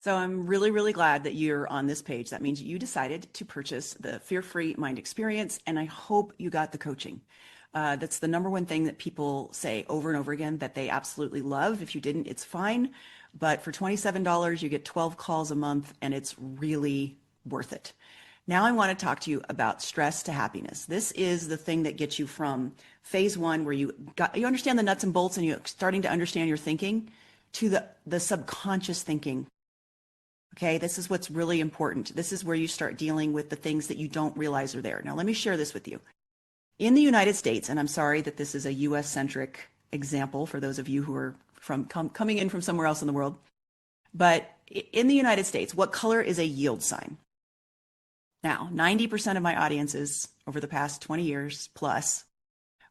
So I'm really, really glad that you're on this page. That means you decided to purchase the Fear-Free Mind Experience, and I hope you got the coaching. That's the number one thing that people say over and over again that they absolutely love. If you didn't, it's fine. But for $27, you get 12 calls a month, and it's really worth it. Now I want to talk to you about stress to happiness. This is the thing that gets you from phase one, where you understand the nuts and bolts and you're starting to understand your thinking, to the subconscious thinking. Okay, this is what's really important. This is where you start dealing with the things that you don't realize are there. Now, let me share this with you. In the United States, and I'm sorry that this is a US-centric example for those of you who are coming in from somewhere else in the world, but in the United States, what color is a yield sign? Now, 90% of my audiences over the past 20 years plus,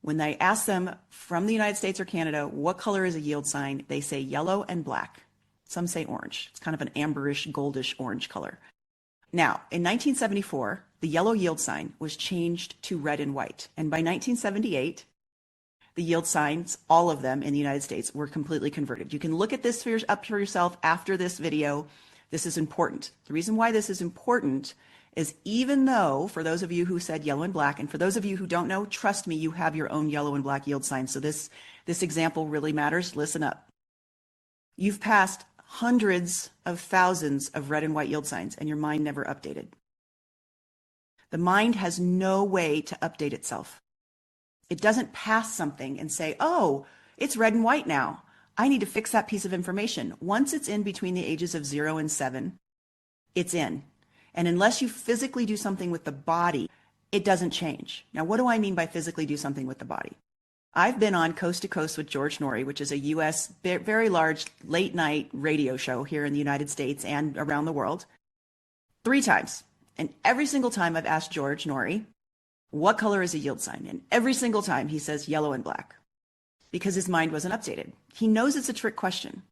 when they ask them from the United States or Canada, what color is a yield sign, they say yellow and black. Some say orange. It's kind of an amberish, goldish orange color. Now, in 1974, the yellow yield sign was changed to red and white. And by 1978, the yield signs, all of them in the United States, were completely converted. You can look at this up for yourself after this video. This is important. The reason why this is important is, even though, for those of you who said yellow and black, and for those of you who don't know, trust me, you have your own yellow and black yield sign. So this example really matters. Listen up. You've passed hundreds of thousands of red and white yield signs, and your mind never updated. The mind has no way to update itself. It doesn't pass something and say, oh, it's red and white now. I need to fix that piece of information. Once it's in between the ages of 0 and 7, it's in. And unless you physically do something with the body, it doesn't change. Now, what do I mean by physically do something with the body? I've been on Coast to Coast with George Noory, which is a U.S. very large late night radio show here in the United States and around the world, 3 times. And every single time I've asked George Noory, what color is a yield sign? And every single time he says yellow and black, because his mind wasn't updated. He knows it's a trick question.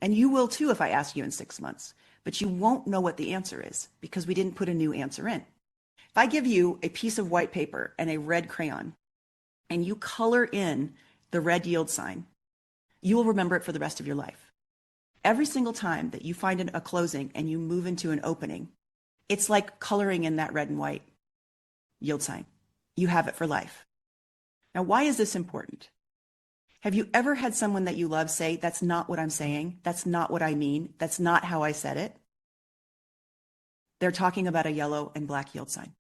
And you will too if I ask you in 6 months, but you won't know what the answer is because we didn't put a new answer in. If I give you a piece of white paper and a red crayon, and you color in the red yield sign, you will remember it for the rest of your life. Every single time that you find a closing and you move into an opening, it's like coloring in that red and white yield sign. You have it for life. Now, why is this important? Have you ever had someone that you love say, that's not what I'm saying, that's not what I mean, that's not how I said it? They're talking about a yellow and black yield sign.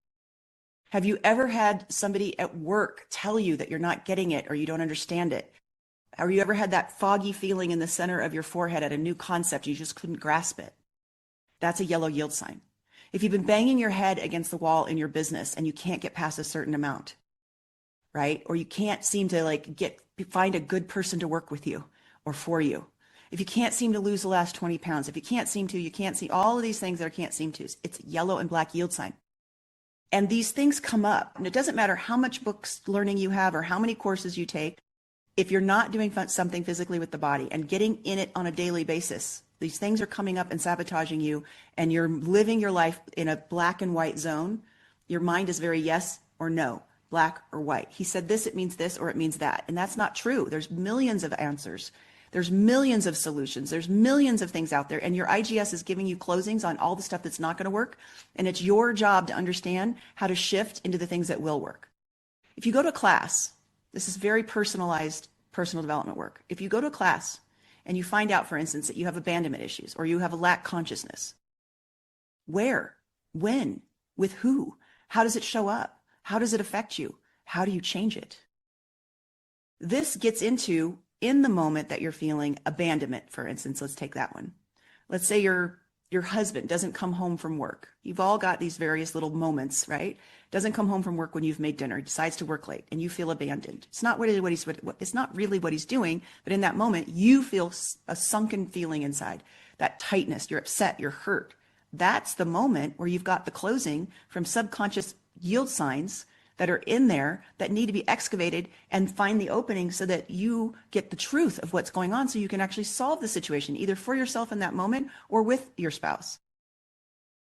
Have you ever had somebody at work tell you that you're not getting it or you don't understand it? Have you ever had that foggy feeling in the center of your forehead at a new concept, you just couldn't grasp it? That's a yellow yield sign. If you've been banging your head against the wall in your business and you can't get past a certain amount, right? Or you can't seem to find a good person to work with you or for you. If you can't seem to lose the last 20 pounds, if you can't see all of these things that I can't seem to, it's yellow and black yield sign. And these things come up, and it doesn't matter how much books learning you have or how many courses you take. If you're not doing something physically with the body and getting in it on a daily basis, these things are coming up and sabotaging you, and you're living your life in a black and white zone. Your mind is very yes or no, black or white. He said this, it means this, or it means that. And that's not true. There's millions of answers. There's millions of solutions. There's millions of things out there. And your IGS is giving you closings on all the stuff that's not going to work. And it's your job to understand how to shift into the things that will work. If you go to class, this is very personalized personal development work. If you go to a class and you find out, for instance, that you have abandonment issues or you have a lack consciousness, where, when, with who, how does it show up? How does it affect you? How do you change it? This gets into in the moment that you're feeling abandonment, for instance. Let's take that one. Let's say your husband doesn't come home from work. You've all got these various little moments, right? Doesn't come home from work when you've made dinner, decides to work late, and you feel abandoned. It's not really what he's doing, but in that moment, you feel a sunken feeling inside, that tightness. You're upset, you're hurt. That's the moment where you've got the closing from subconscious yield signs that are in there that need to be excavated and find the opening so that you get the truth of what's going on so you can actually solve the situation, either for yourself in that moment or with your spouse.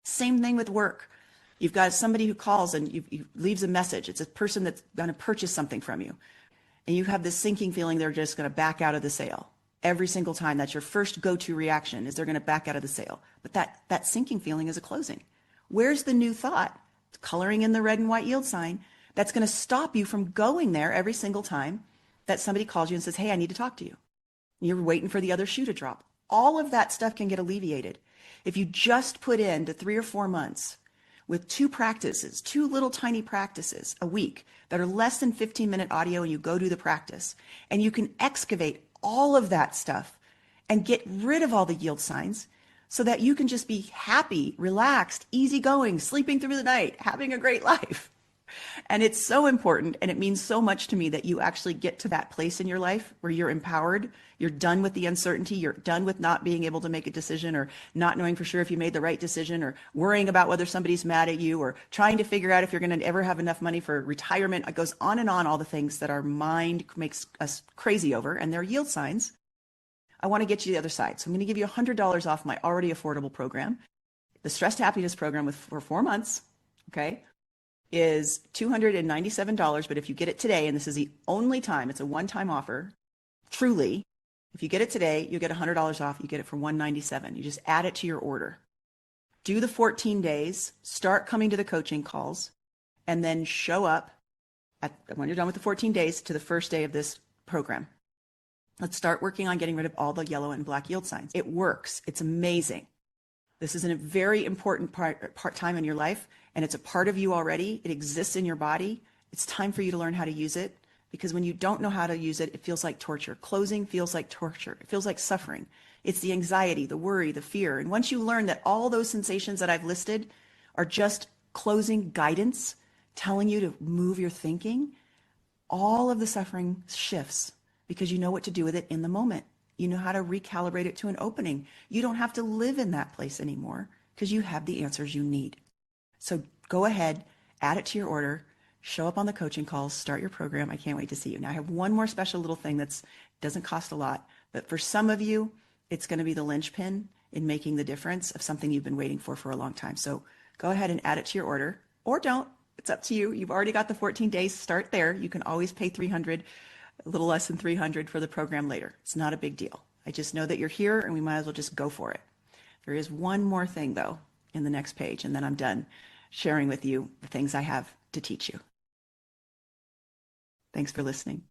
Same thing with work. You've got somebody who calls and you leaves a message. It's a person that's going to purchase something from you. And you have this sinking feeling they're just going to back out of the sale. every single time. That's your first go-to reaction, is they're going to back out of the sale. But that sinking feeling is a closing. Where's the new thought? It's coloring in the red and white yield sign that's going to stop you from going there every single time that somebody calls you and says, hey, I need to talk to you. You're waiting for the other shoe to drop. All of that stuff can get alleviated if you just put into 3 or 4 months with 2 practices, 2 little tiny practices a week that are less than 15-minute audio, and you go do the practice and you can excavate all of that stuff and get rid of all the yield signs so that you can just be happy, relaxed, easygoing, sleeping through the night, having a great life. And it's so important, and it means so much to me that you actually get to that place in your life where you're empowered, you're done with the uncertainty, you're done with not being able to make a decision or not knowing for sure if you made the right decision or worrying about whether somebody's mad at you or trying to figure out if you're going to ever have enough money for retirement. It goes on, all the things that our mind makes us crazy over, and they're yield signs. I want to get you to the other side. So I'm going to give you $100 off my already affordable program. The Stress Happiness program for 4 months, okay, is $297. But if you get it today, and this is the only time, it's a one-time offer, truly, if you get it today, you get $100 off. You get it for $197. You just add it to your order. Do the 14 days, start coming to the coaching calls, and then show up when you're done with the 14 days to the first day of this program. Let's start working on getting rid of all the yellow and black yield signs. It works. It's amazing. This is a very important part time in your life, and it's a part of you already. It exists in your body. It's time for you to learn how to use it, because when you don't know how to use it, it feels like torture. Closing feels like torture. It feels like suffering. It's the anxiety, the worry, the fear. And once you learn that all those sensations that I've listed are just closing guidance, telling you to move your thinking, all of the suffering shifts because you know what to do with it in the moment. You know how to recalibrate it to an opening. You don't have to live in that place anymore because you have the answers you need. So go ahead, add it to your order, show up on the coaching calls, start your program. I can't wait to see you. Now I have one more special little thing that doesn't cost a lot, but for some of you, it's going to be the linchpin in making the difference of something you've been waiting for a long time. So go ahead and add it to your order, or don't. It's up to you. You've already got the 14 days. Start there. You can always pay $300, a little less than $300 for the program later. It's not a big deal. I just know that you're here and we might as well just go for it. There is one more thing though in the next page, and then I'm done sharing with you the things I have to teach you. Thanks for listening.